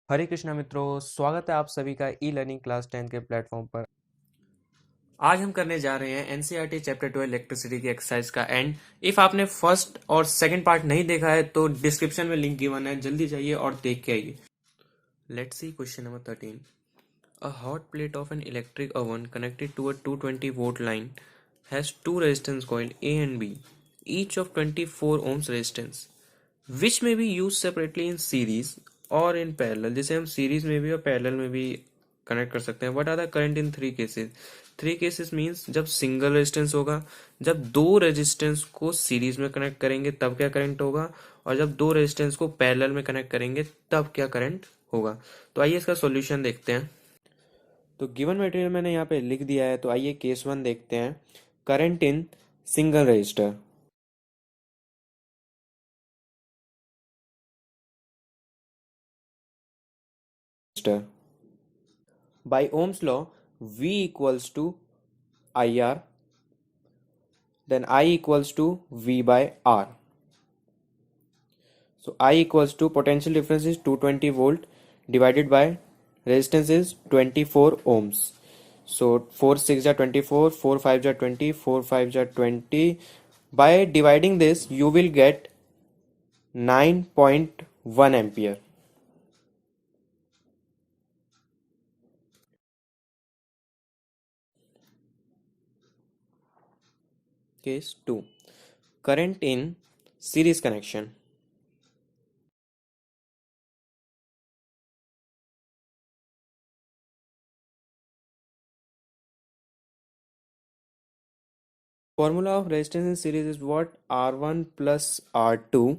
हरे कृष्णा मित्रों, स्वागत है आप सभी का ई लर्निंग क्लास 10 के प्लेटफॉर्म पर। आज हम करने जा रहे हैं एनसीईआरटी चैप्टर 12 इलेक्ट्रिसिटी की एक्सरसाइज का एंड। इफ आपने फर्स्ट और सेकंड पार्ट नहीं देखा है तो डिस्क्रिप्शन में लिंक गिवन है, जल्दी जाइए और देख के आइए। Let's see question number 13। A hot plate of an electric oven connected to a 220 volt line has two resistance coil A and B, each of 24 ohms resistance, which may be used separately in series or in parallel। जैसे हम series में भी और parallel में भी connect कर सकते हैं। What are the current in three cases? Three cases means जब सिंगल रेजिस्टेंस होगा, जब दो रेजिस्टेंस को सीरीज में कनेक्ट करेंगे तब क्या करंट होगा, और जब दो रेजिस्टेंस को पैरेलल में कनेक्ट करेंगे तब क्या करंट होगा। तो आइए इसका सॉल्यूशन देखते हैं। तो गिवन मटेरियल मैंने यहाँ पे लिख दिया है, तो आइए केस 1 देखते हैं। Current in single register. By Ohm's law, V equals to IR, then I equals to V by R. So I equals to potential difference is 220 volt divided by resistance is 24 ohms. So 4 6 are 24, 4 5 are 20, 4 5 are 20. By dividing this, you will get 9.1 ampere. Case 2. Current in series connection. Formula of resistance in series is what? R1 plus R2.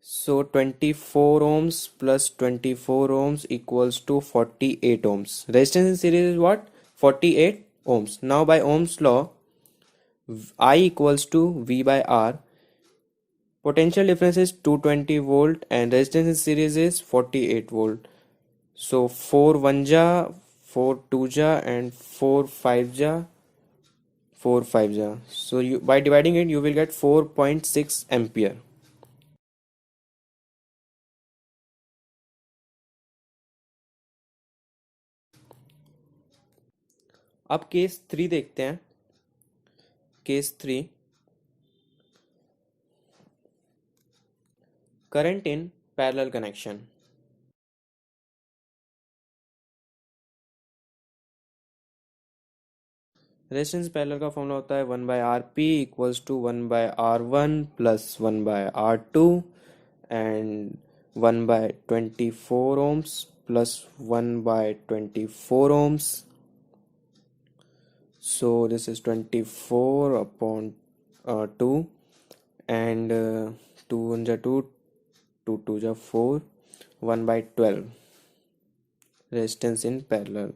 So 24 ohms plus 24 ohms equals to 48 ohms. Resistance in series is what? 48 ohms. Now by Ohm's law, I equals to V by R. Potential difference is 220 volt and resistance in series is 48 volt. So 4 1 ja, 4 2 ja and 4 5 ja, 4 5 ja. So you, by dividing it, you will get 4.6 ampere. अब case 3 देखते हैं। Case 3, current in parallel connection. Resistance parallel का formula होता है 1 by R P equals to 1 by R one plus 1 by R two and 1 by 24 ohms प्लस 1 by 24 ohms. So this is 24 upon 2 and 2 1 ja 2, 2 2 ja 4, 1 by 12 resistance in parallel.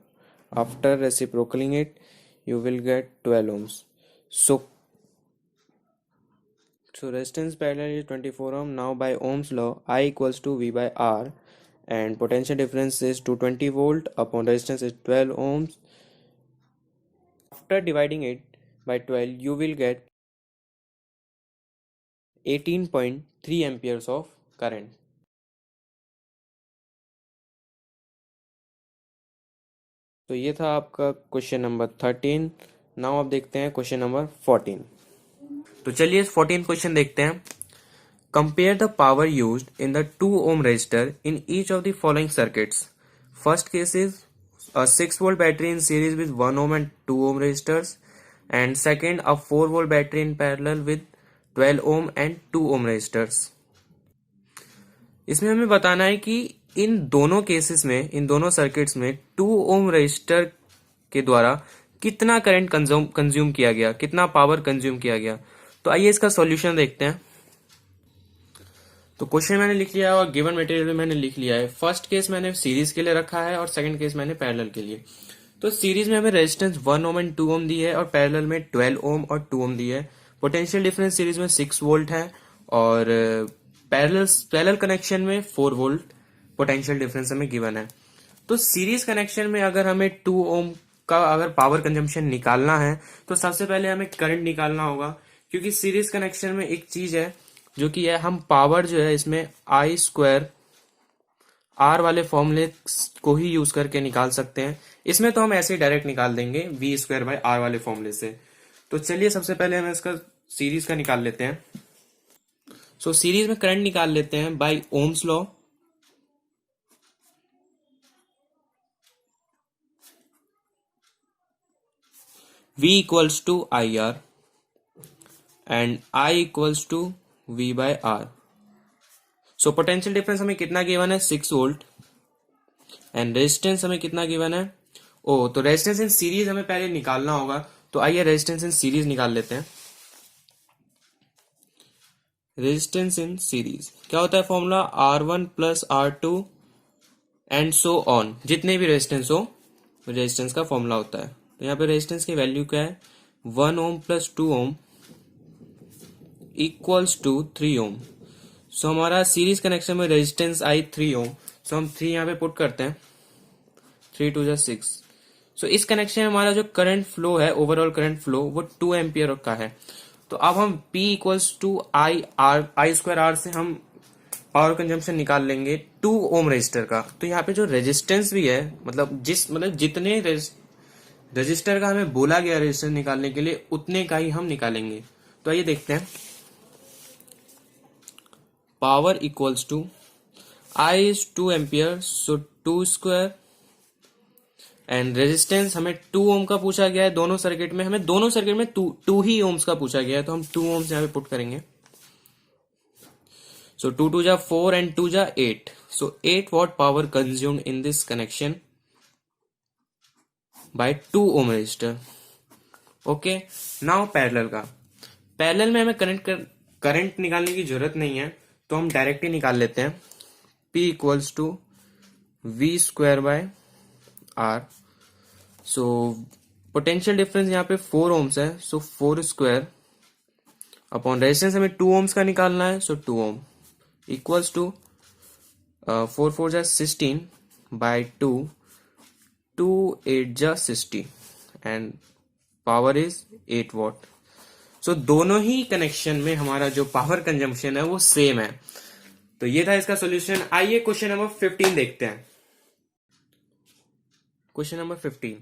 After reciprocaling it, you will get 12 ohms. So resistance parallel is 24 ohm. Now by Ohm's law, I equals to V by R and potential difference is 220 volt upon resistance is 12 ohms. After dividing it by 12, you will get 18.3 amperes of current. तो ये था आपका question number 13। Now अब देखते हैं question number 14। तो चलिए 14 question देखते हैं। Compare the power used in the 2 ohm resistor in each of the following circuits. First case is a 6 volt battery in series with 1 ohm and 2 ohm resistors, and second a 4 volt battery in parallel with 12 ohm and 2 ohm resistors. इसमें हमें बताना है कि इन दोनों cases में, इन दोनों circuits में 2 ohm resistor के द्वारा कितना करंट कंज्यूम किया गया, कितना पावर कंज्यूम किया गया। तो आइए इसका सॉल्यूशन देखते हैं। तो क्वेश्चन मैंने लिख लिया है और गिवन मटेरियल में मैंने लिख लिया है। फर्स्ट केस मैंने सीरीज के लिए रखा है और सेकंड केस मैंने पैरेलल के लिए। तो सीरीज में हमें रेजिस्टेंस 1 ओम एंड 2 ओम दी है और पैरेलल में 12 ओम और 2 ओम दी है। पोटेंशियल डिफरेंस सीरीज में 6 वोल्ट है और पैरेलल कनेक्शन में 4 वोल्ट पोटेंशियल डिफरेंस हमें गिवन है। तो सीरीज कनेक्शन में अगर हमें 2 ओम का अगर पावर कंजम्पशन निकालना है तो सबसे पहले हमें करंट निकालना होगा, क्योंकि सीरीज कनेक्शन में एक चीज है जो कि है हम पावर जो है इसमें आर वाले फॉर्मूले को ही यूज करके निकाल सकते हैं। इसमें तो हम ऐसे ही डायरेक्ट निकाल देंगे वी स्क्वायर बाय आर वाले फॉर्मूले से। तो चलिए सबसे पहले हम इसका सीरीज का निकाल लेते हैं। सो सीरीज में करंट निकाल लेते हैं by ohm's law. V equals to I R and I equals to V by R. So potential difference हमें कितना गिवन है 6 वोल्ट एंड रेजिस्टेंस हमें कितना गिवन है। तो रेजिस्टेंस इन सीरीज हमें पहले निकालना होगा। तो आइए रेजिस्टेंस इन सीरीज निकाल लेते हैं। रेजिस्टेंस इन सीरीज क्या होता है formula R1 plus R2 and so on. जितने भी रेजिस्टेंस हो रेजिस्टेंस का फॉर्मूला होता है। तो यहाँ पे रेजिस्टेंस की वैल्यू क्या है 1 ohm plus 2 ohm equals to 3 ohm. So हमारा सीरीज कनेक्शन में रेजिस्टेंस आई 3 ओम। सो हम 3 यहाँ पे पुट करते हैं, 3 2 6। सो इस कनेक्शन में हमारा जो करंट फ्लो है ओवरऑल करंट फ्लो वो 2 एम्पियर का है। तो अब हम P equals to I square R से हम पावर कंजम्पशन निकाल लेंगे 2 ओम रेजिस्टर का। तो यहाँ पे जो रेजिस्टेंस भी है मतलब जितने रजिस्टर का हमें बोला गया रेजिस्टेंस निकालने के लिए उतने का ही हम निकालेंगे। तो आइए देखते हैं। Power equals to I is 2 ampere so 2 square and resistance हमें 2 ओम का पूछा गया है। दोनों सर्किट में हमें दोनों सर्किट में 2 ही ओम्स का पूछा गया है। तो हम 2 ओम्स यहाँ पे पुट करेंगे। सो 2 2 जा 4 एंड 2 जा 8। So 8 watt power consumed in this connection by 2 ohm resistor. Okay now parallel का। पैरेलल में हमें करंट निकालने की जरूरत नहीं है तो हम डायरेक्ट ही निकाल लेते हैं। P equals to V square by R. So potential difference यहाँ पे 4 ओम्स है। सो 4 स्क्वायर अपॉन रेजिस्टेंस हमें 2 ओम्स का निकालना है। सो 2 ओम इक्वल्स टू 4 4 जा 16 बाय 2 2 8 जा 60 एंड पावर इज 8 वॉट। सो दोनों ही कनेक्शन में हमारा जो पावर कंजम्पशन है वो सेम है। तो ये था इसका सॉल्यूशन। आइए क्वेश्चन नंबर 15 देखते हैं। Question number 15,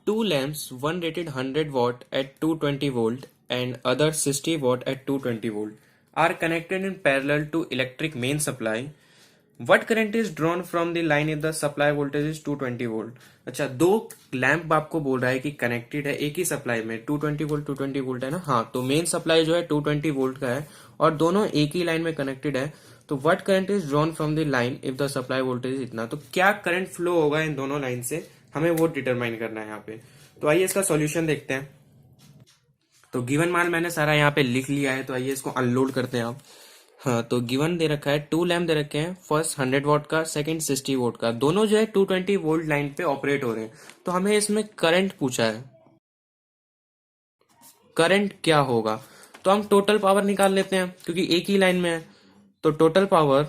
2 lamps, one rated 100 watt at 220 volt and other 60 watt at 220 volt are connected in parallel to electric main supply. What current is drawn from the line if the supply voltage is 220 volt? अच्छा, 2 lamp आपको बोल रहा है कि connected है एक ही supply में 220 volt 220 volt है ना। हाँ, तो मेन सप्लाई जो है 220 वोल्ट का है और दोनों एक ही लाइन में कनेक्टेड है। तो what current is drawn from the line if the supply voltage इतना। तो क्या करंट फ्लो होगा इन दोनों लाइन से हमें वो डिटरमाइन करना है यहाँ पे। तो आइए इसका सॉल्यूशन देखते हैं। तो गिवन मान मैंने सारा यहाँ पे लिख लिया है। तो आइए इसको अनलोड करते हैं आप। हाँ, तो गिवन दे रखा है 2 लैम्प दे रखे हैं। फर्स्ट 100 वॉट का, सेकंड 60 वोल्ट का। दोनों जो है 220 वोल्ट लाइन पे ऑपरेट हो रहे हैं। तो हमें इसमें करंट पूछा है, करंट क्या होगा। तो हम टोटल पावर निकाल लेते हैं क्योंकि एक ही लाइन में है। तो total power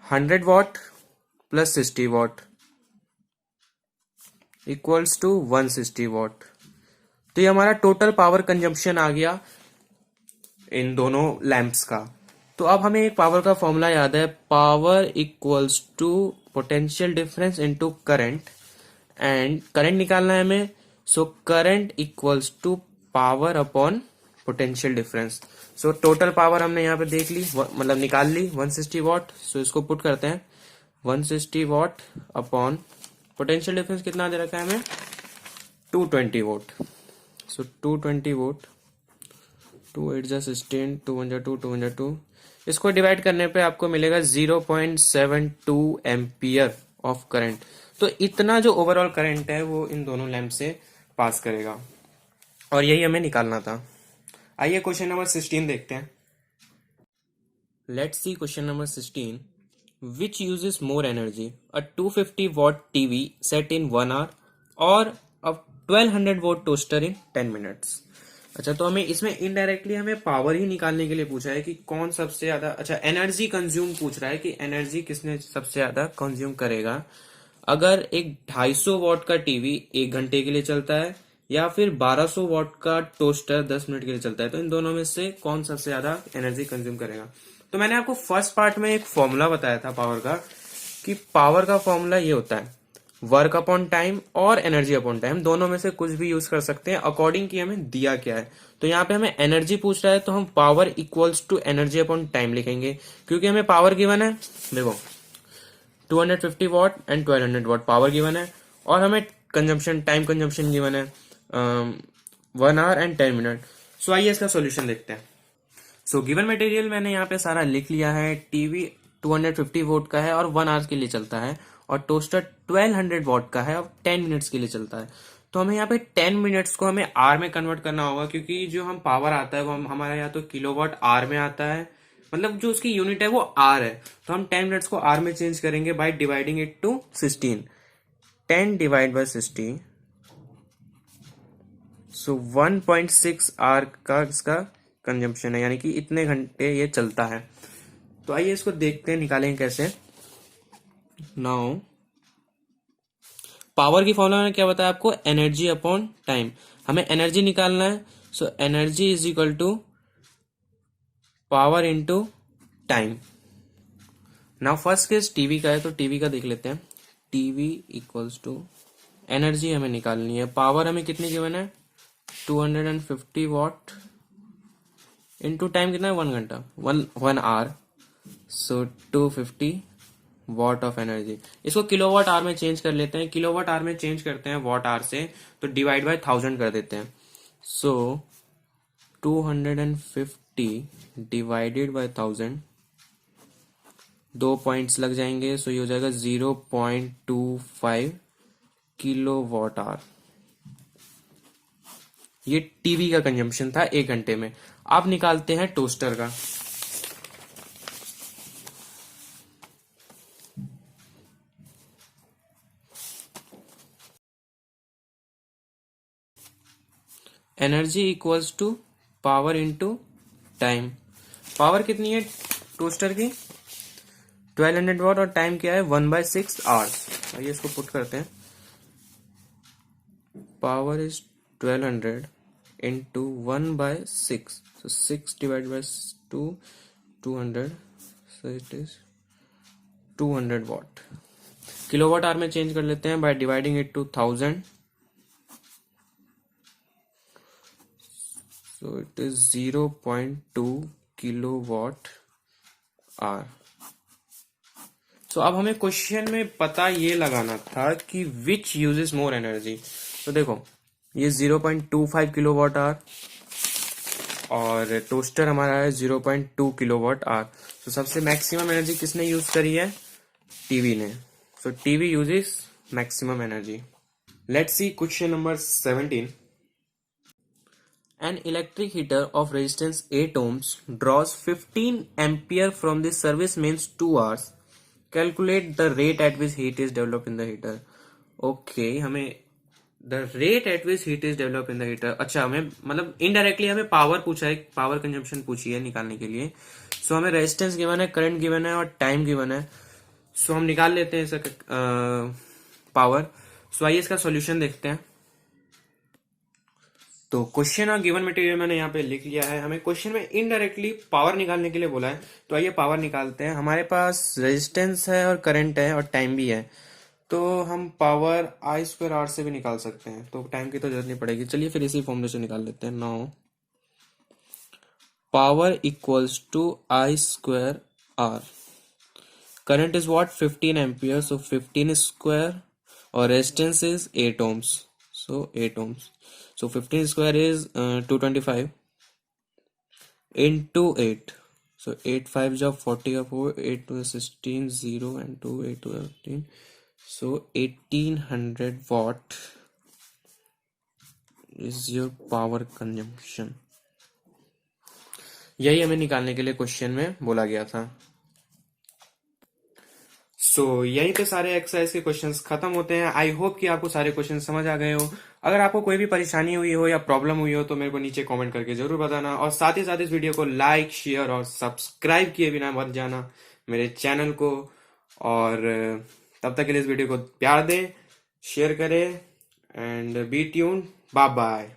100 watt plus 60 watt equals to 160 watt. तो ये हमारा टोटल पावर कंजम्पशन आ गया इन दोनों लैंप्स का। तो अब हमें एक पावर का फॉर्मूला याद है, power equals to potential difference into current and current निकालना है हमें। So current equals to power upon potential difference. So total power हमने यहाँ पे देख ली, मतलब निकाल ली 160 वॉट। सो इसको पुट करते हैं 160 वॉट अपॉन पोटेंशियल डिफरेंस कितना दे रखा है हमें 220 वोल्ट। सो 220 वोल्ट 2 8 जा 16 2 1 जा 2 2 1 जा 2। इसको डिवाइड करने पे आपको मिलेगा 0.72 एम्पियर ऑफ करंट। तो इतना जो ओवरऑल करंट है वो इन दोनों लैंप से पास करेगा और यही हमें निकालना था। आइए क्वेश्चन नंबर 16 देखते हैं। Let's see question number 16, which uses more energy, a 250 watt TV set in 1 hour or a 1200 watt toaster in 10 minutes। अच्छा, तो हमें इसमें इनडायरेक्टली हमें पावर ही निकालने के लिए पूछा है कि कौन सबसे ज्यादा, अच्छा एनर्जी कंज्यूम पूछ रहा है कि एनर्जी किसने सबसे ज्यादा कंज्यूम करेगा। अगर एक 250 वॉट का टीवी 1 घंटे के लिए चलता है या फिर 1200 वॉट का टोस्टर 10 मिनट के लिए चलता है। तो इन दोनों में से कौन सबसे ज्यादा एनर्जी कंज्यूम करेगा? तो मैंने आपको फर्स्ट पार्ट में एक फॉर्मूला बताया था पावर का, कि पावर का फॉर्मूला ये होता है वर्क अपॉन टाइम और एनर्जी अपॉन टाइम, दोनों में से कुछ भी यूज कर सकते हैं अकॉर्डिंग की हमें दिया क्या है। तो यहाँ पे हमें एनर्जी पूछ रहा है तो हम power equals to energy upon time लिखेंगे, क्योंकि हमें पावर गिवन है, देखो 250 watt and 1200 watt power given है, और हमें कंजम्पशन टाइम कंजम्पशन गिवन है 1 आवर एंड 10 मिनट। सो आइए इसका सोल्यूशन देखते हैं। सो गिवन मटेरियल मैंने यहाँ पे सारा लिख लिया है। टीवी 250 वोट का है और 1 आवर के लिए चलता है, और टोस्टर 1200 वॉट का है और 10 मिनट्स के लिए चलता है। तो हमें यहाँ पे 10 मिनट्स को हमें आर में कन्वर्ट करना होगा, क्योंकि जो हम पावर आता है वो हमारा या तो किलोवाट आर में आता है, मतलब जो उसकी यूनिट है वो आर है। तो हम 10 मिनट्स को आर में चेंज करेंगे by dividing it to 16। 10 divide by 60, so 1.6 R का इसका कंजम्पशन है, यानी कि इतने घंटे ये चलता है। तो आइए इसको देखते हैं निकालेंगे कैसे। नाउ पावर की फॉर्मूला मैंने क्या बताया आपको, एनर्जी अपॉन टाइम। हमें एनर्जी निकालना है, so energy is equal to power into time. Now first case TV का है, तो टीवी का देख लेते हैं। टीवी इक्वल्स टू एनर्जी हमें निकालनी है, पावर हमें कितनी गिवन है 250 वॉट इंटू टाइम कितना है 1 घंटा 1 hour, so 250 watt of energy. इसको किलोवाट आवर में चेंज कर लेते हैं, किलोवाट आवर में चेंज करते हैं वॉट आवर से, तो डिवाइड बाय 1000 कर देते हैं। सो 250 डिवाइडेड बाय 1000, 2 पॉइंट्स लग जाएंगे, सो ये हो जाएगा 0.25 किलो वॉट आवर। ये टीवी का कंजम्पशन था 1 घंटे में। अब निकालते हैं टोस्टर का। Energy equals to power into time. Power कितनी है टोस्टर की 1200 वॉट, और टाइम क्या है 1/6 आवर्स। आइए इसको पुट करते हैं। Power is 1200 into 1/6, so 6 divided by 2, 200, so it is 200 watt. Kilowatt hour में चेंज कर लेते हैं by dividing it to 1000, so it is 0.2 kilowatt hour. तो अब हमें क्वेश्चन में पता ये लगाना था कि विच यूजेस मोर एनर्जी। तो देखो ये 0.25 किलोवाट आवर और टोस्टर हमारा है 0.2 किलोवाट आवर। तो सबसे मैक्सिमम एनर्जी किसने यूज करी है, टीवी ने। So TV uses maximum energy. Let's see question number 17। An electric heater of resistance 8 ohms draws 15 ampere from the service mains 2 hours. Calculate the rate at which heat is developed in the heater. Okay, हमें the rate at which heat is developed in the heater, अच्छा हमें मतलब indirectly हमें power पूछा है, power consumption पूछी है निकालने के लिए। सो हमें रेजिस्टेंस गिवन है, करंट गिवन है और टाइम गिवन है। सो हम निकाल लेते हैं इसका पावर। सो आइए इसका सॉल्यूशन देखते हैं। तो क्वेश्चन और गिवन मटेरियल मैंने यहाँ पे लिख लिया है। हमें क्वेश्चन में इनडायरेक्टली पावर निकालने के लिए बोला है, तो आइए पावर निकालते हैं। हमारे पास रेजिस्टेंस है और करंट है और टाइम भी है, तो हम पावर I² R से भी निकाल सकते हैं, तो टाइम की तो जरूरत नहीं पड़ेगी। चलिए फिर इसी फॉर्मूले से निकाल लेते हैं। Now power equals to I² R। Current is what 15 ampere, so 15 square, और resistance is 8 ohms, so 8 ohms, so 15 square is 225 into 8, so 8 5 jab 40 का 4, 8 to 16 0 and 2 8 to 18, so 1800 watt is your power consumption। यही हमें निकालने के लिए question में बोला गया था। सो यहीं पे सारे एक्सरसाइज के क्वेश्चंस खत्म होते हैं। आई होप कि आपको सारे क्वेश्चन समझ आ गए हो। अगर आपको कोई भी परेशानी हुई हो या प्रॉब्लम हुई हो तो मेरे को नीचे कमेंट करके जरूर बताना, और साथ ही साथ इस वीडियो को लाइक शेयर और सब्सक्राइब किए बिना मत जाना मेरे चैनल को। और तब तक के लिए इस वीडियो को प्यार दें, शेयर करें and be tuned. Bye bye.